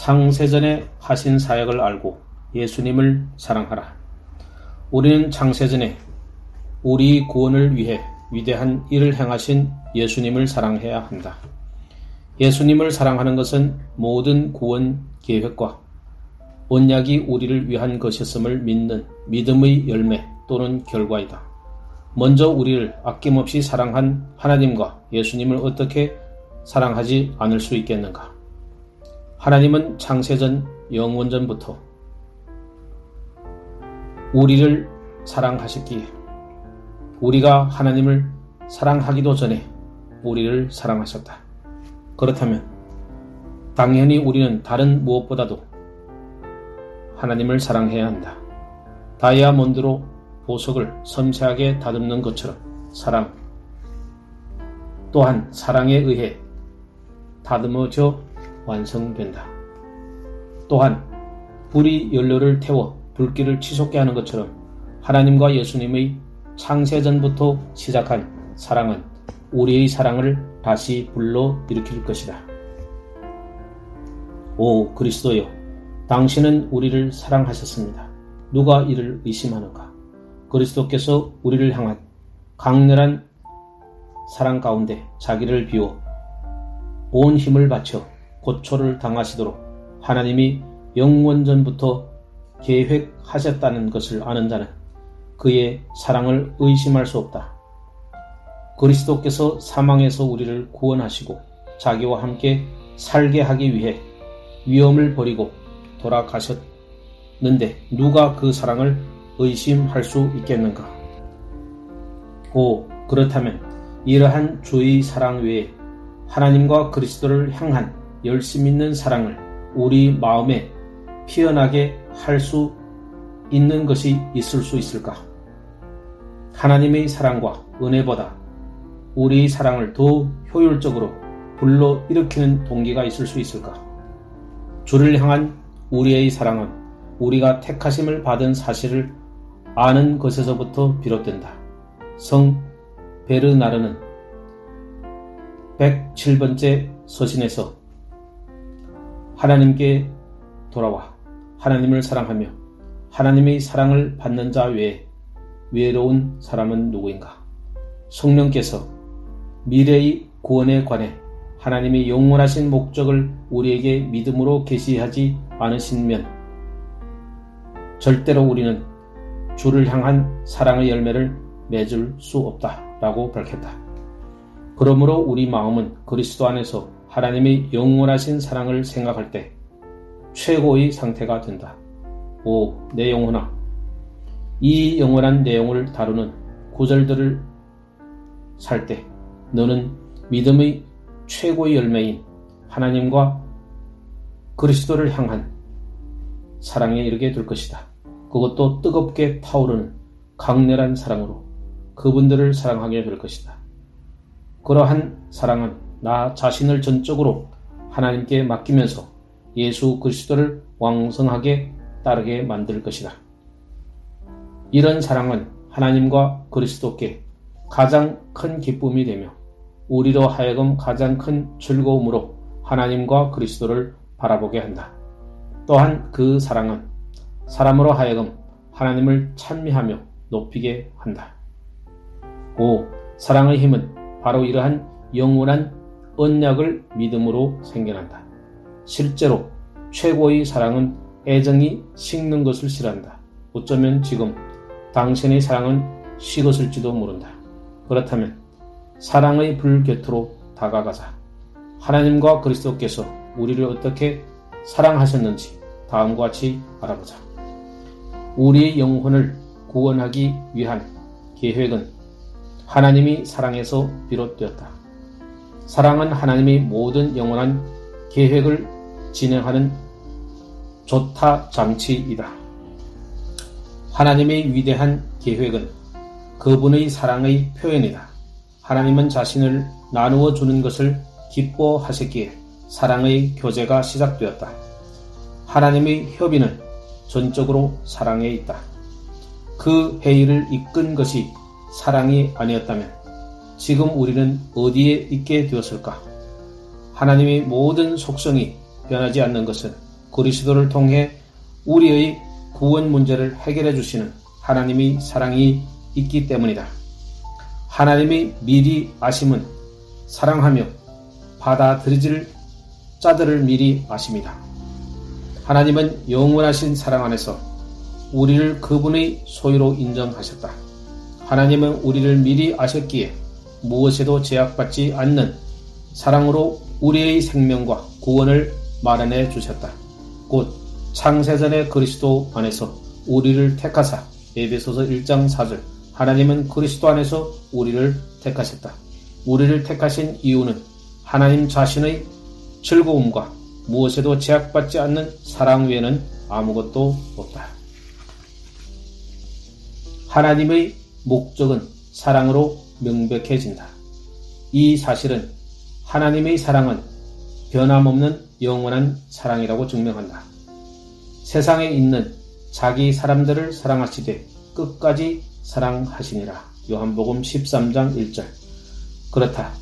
창세전에 하신 사역을 알고 예수님을 사랑하라. 우리는 창세전에 우리 구원을 위해 위대한 일을 행하신 예수님을 사랑해야 한다. 예수님을 사랑하는 것은 모든 구원 계획과 언약이 우리를 위한 것이었음을 믿는 믿음의 열매 또는 결과이다. 먼저 우리를 아낌없이 사랑한 하나님과 예수님을 어떻게 사랑하지 않을 수 있겠는가? 하나님은 창세전 영원전부터 우리를 사랑하셨기에 우리가 하나님을 사랑하기도 전에 우리를 사랑하셨다. 그렇다면 당연히 우리는 다른 무엇보다도 하나님을 사랑해야 한다. 다이아몬드로 보석을 섬세하게 다듬는 것처럼 사랑 또한 사랑에 의해 다듬어져 완성된다. 또한 불이 연료를 태워 불길을 치솟게 하는 것처럼 하나님과 예수님의 창세전부터 시작한 사랑은 우리의 사랑을 다시 불러일으킬 것이다. 오 그리스도여, 당신은 우리를 사랑하셨습니다. 누가 이를 의심하는가? 그리스도께서 우리를 향한 강렬한 사랑 가운데 자기를 비워 온 힘을 바쳐 고초를 당하시도록 하나님이 영원전부터 계획하셨다는 것을 아는 자는 그의 사랑을 의심할 수 없다. 그리스도께서 사망에서 우리를 구원하시고 자기와 함께 살게 하기 위해 위험을 버리고 돌아가셨는데 누가 그 사랑을 의심할 수 있겠는가? 오, 그렇다면 이러한 주의 사랑 외에 하나님과 그리스도를 향한 열심 있는 사랑을 우리 마음에 피어나게 할 수 있는 것이 있을 수 있을까? 하나님의 사랑과 은혜보다 우리의 사랑을 더 효율적으로 불러일으키는 동기가 있을 수 있을까? 주를 향한 우리의 사랑은 우리가 택하심을 받은 사실을 아는 것에서부터 비롯된다. 성 베르나르는 107번째 서신에서 하나님께 돌아와 하나님을 사랑하며 하나님의 사랑을 받는 자 외에 외로운 사람은 누구인가? 성령께서 미래의 구원에 관해 하나님의 영원하신 목적을 우리에게 믿음으로 계시하지 않으시면 절대로 우리는 주를 향한 사랑의 열매를 맺을 수 없다라고 밝혔다. 그러므로 우리 마음은 그리스도 안에서 하나님의 영원하신 사랑을 생각할 때 최고의 상태가 된다. 오, 내 영혼아, 이 영원한 내용을 다루는 구절들을 살 때 너는 믿음의 최고의 열매인 하나님과 그리스도를 향한 사랑에 이르게 될 것이다. 그것도 뜨겁게 타오르는 강렬한 사랑으로 그분들을 사랑하게 될 것이다. 그러한 사랑은 나 자신을 전적으로 하나님께 맡기면서 예수 그리스도를 왕성하게 따르게 만들 것이다. 이런 사랑은 하나님과 그리스도께 가장 큰 기쁨이 되며 우리로 하여금 가장 큰 즐거움으로 하나님과 그리스도를 바라보게 한다. 또한 그 사랑은 사람으로 하여금 하나님을 찬미하며 높이게 한다. 오, 사랑의 힘은 바로 이러한 영원한 언약을 믿음으로 생겨난다. 실제로 최고의 사랑은 애정이 식는 것을 싫어한다. 어쩌면 지금 당신의 사랑은 식었을지도 모른다. 그렇다면 사랑의 불 곁으로 다가가자. 하나님과 그리스도께서 우리를 어떻게 사랑하셨는지 다음과 같이 알아보자. 우리의 영혼을 구원하기 위한 계획은 하나님이 사랑에서 비롯되었다. 사랑은 하나님이 모든 영원한 계획을 진행하는 조타 장치이다. 하나님의 위대한 계획은 그분의 사랑의 표현이다. 하나님은 자신을 나누어 주는 것을 기뻐하셨기에 사랑의 교제가 시작되었다. 하나님의 협의는 전적으로 사랑에 있다. 그 회의를 이끈 것이 사랑이 아니었다면 지금 우리는 어디에 있게 되었을까? 하나님의 모든 속성이 변하지 않는 것은 그리스도를 통해 우리의 구원 문제를 해결해 주시는 하나님의 사랑이 있기 때문이다. 하나님의 미리 아심은 사랑하며 받아들일 자들을 미리 아심이다. 하나님은 영원하신 사랑 안에서 우리를 그분의 소유로 인정하셨다. 하나님은 우리를 미리 아셨기에 무엇에도 제약받지 않는 사랑으로 우리의 생명과 구원을 마련해 주셨다. 곧 창세전의 그리스도 안에서 우리를 택하사 에베소서 1장 4절 하나님은 그리스도 안에서 우리를 택하셨다. 우리를 택하신 이유는 하나님 자신의 즐거움과 무엇에도 제약받지 않는 사랑 외에는 아무것도 없다. 하나님의 목적은 사랑으로 명백해진다. 이 사실은 하나님의 사랑은 변함없는 영원한 사랑이라고 증명한다. 세상에 있는 자기 사람들을 사랑하시되 끝까지 사랑하시니라. 요한복음 13장 1절. 그렇다.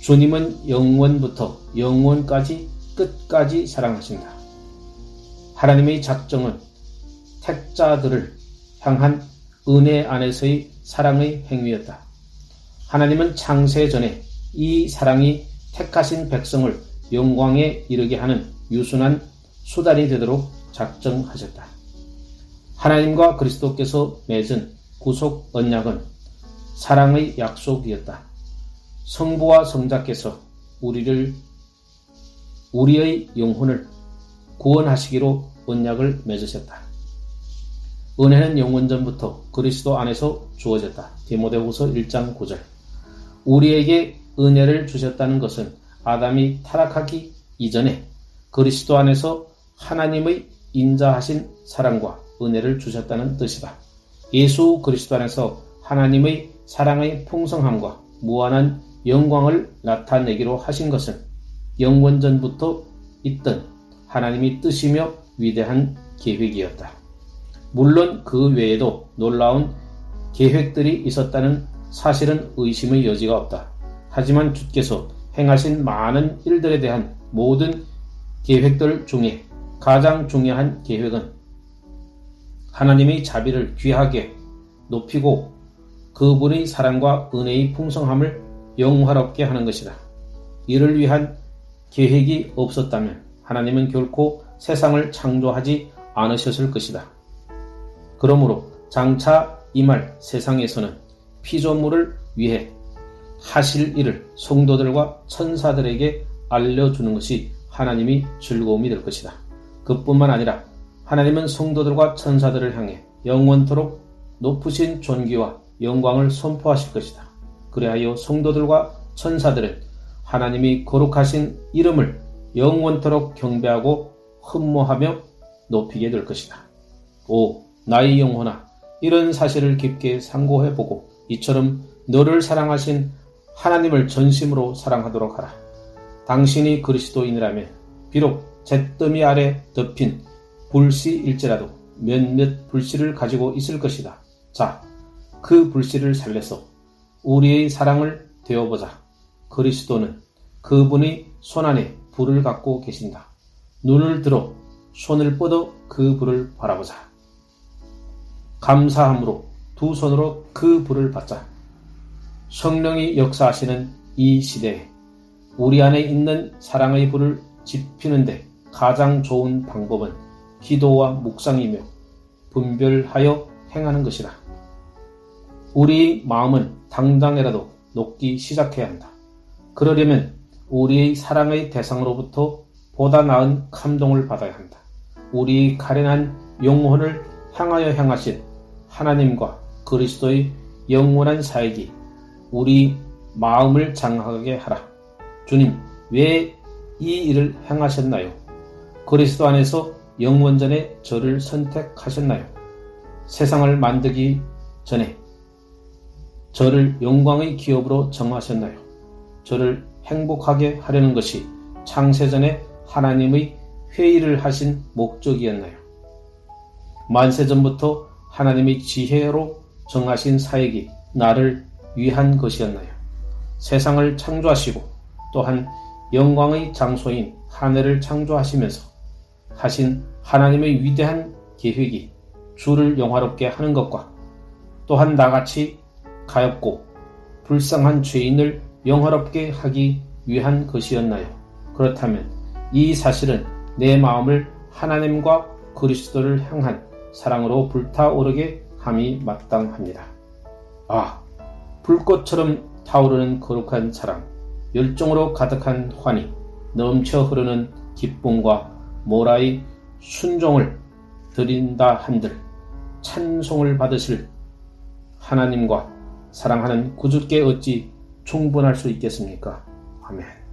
주님은 영원부터 영원까지 끝까지 사랑하신다. 하나님의 작정은 택자들을 향한 은혜 안에서의 사랑의 행위였다. 하나님은 창세 전에 이 사랑이 택하신 백성을 영광에 이르게 하는 유순한 수단이 되도록 작정하셨다. 하나님과 그리스도께서 맺은 구속 언약은 사랑의 약속이었다. 성부와 성자께서 우리의 영혼을 구원하시기로 언약을 맺으셨다. 은혜는 영원전부터 그리스도 안에서 주어졌다. 디모데후서 1장 9절. 우리에게 은혜를 주셨다는 것은 아담이 타락하기 이전에 그리스도 안에서 하나님의 인자하신 사랑과 은혜를 주셨다는 뜻이다. 예수 그리스도 안에서 하나님의 사랑의 풍성함과 무한한 영광을 나타내기로 하신 것은 영원전부터 있던 하나님의 뜻이며 위대한 계획이었다. 물론 그 외에도 놀라운 계획들이 있었다는 사실은 의심의 여지가 없다. 하지만 주께서 행하신 많은 일들에 대한 모든 계획들 중에 가장 중요한 계획은 하나님의 자비를 귀하게 높이고 그분의 사랑과 은혜의 풍성함을 영화롭게 하는 것이다. 이를 위한 계획이 없었다면 하나님은 결코 세상을 창조하지 않으셨을 것이다. 그러므로 장차 임할 세상에서는 피조물을 위해 하실 일을 성도들과 천사들에게 알려주는 것이 하나님의 즐거움이 될 것이다. 그뿐만 아니라 하나님은 성도들과 천사들을 향해 영원토록 높으신 존귀와 영광을 선포하실 것이다. 그리하여 성도들과 천사들은 하나님이 거룩하신 이름을 영원토록 경배하고 흠모하며 높이게 될 것이다. 오, 나의 영혼아, 이런 사실을 깊게 상고해보고 이처럼 너를 사랑하신 하나님을 전심으로 사랑하도록 하라. 당신이 그리스도인이라면 비록 잿더미 아래 덮인 불씨일지라도 몇몇 불씨를 가지고 있을 것이다. 자, 그 불씨를 살려서 우리의 사랑을 되어보자. 그리스도는 그분의 손안에 불을 갖고 계신다. 눈을 들어 손을 뻗어 그 불을 바라보자. 감사함으로 두 손으로 그 불을 받자. 성령이 역사하시는 이 시대에 우리 안에 있는 사랑의 불을 지피는데 가장 좋은 방법은 기도와 묵상이며 분별하여 행하는 것이다. 우리의 마음은 당장이라도 녹기 시작해야 한다. 그러려면 우리의 사랑의 대상으로부터 보다 나은 감동을 받아야 한다. 우리의 가련한 영혼을 향하여 향하신 하나님과 그리스도의 영원한 사역이 우리 마음을 장하게 하라. 주님, 왜 이 일을 행하셨나요? 그리스도 안에서 영원전에 저를 선택하셨나요? 세상을 만들기 전에 저를 영광의 기업으로 정하셨나요? 저를 행복하게 하려는 것이 창세전에 하나님의 회의를 하신 목적이었나요? 만세전부터 하나님의 지혜로 정하신 사역이 나를 위한 것이었나요? 세상을 창조하시고 또한 영광의 장소인 하늘을 창조하시면서 하신 하나님의 위대한 계획이 주를 영화롭게 하는 것과 또한 나같이 가엾고 불쌍한 죄인을 영화롭게 하기 위한 것이었나요? 그렇다면 이 사실은 내 마음을 하나님과 그리스도를 향한 사랑으로 불타오르게 함이 마땅합니다. 아, 불꽃처럼 타오르는 거룩한 사랑, 열정으로 가득한 환희, 넘쳐 흐르는 기쁨과 모라의 순종을 드린다 한들 찬송을 받으실 하나님과 사랑하는 구주께 어찌 충분할 수 있겠습니까? 아멘.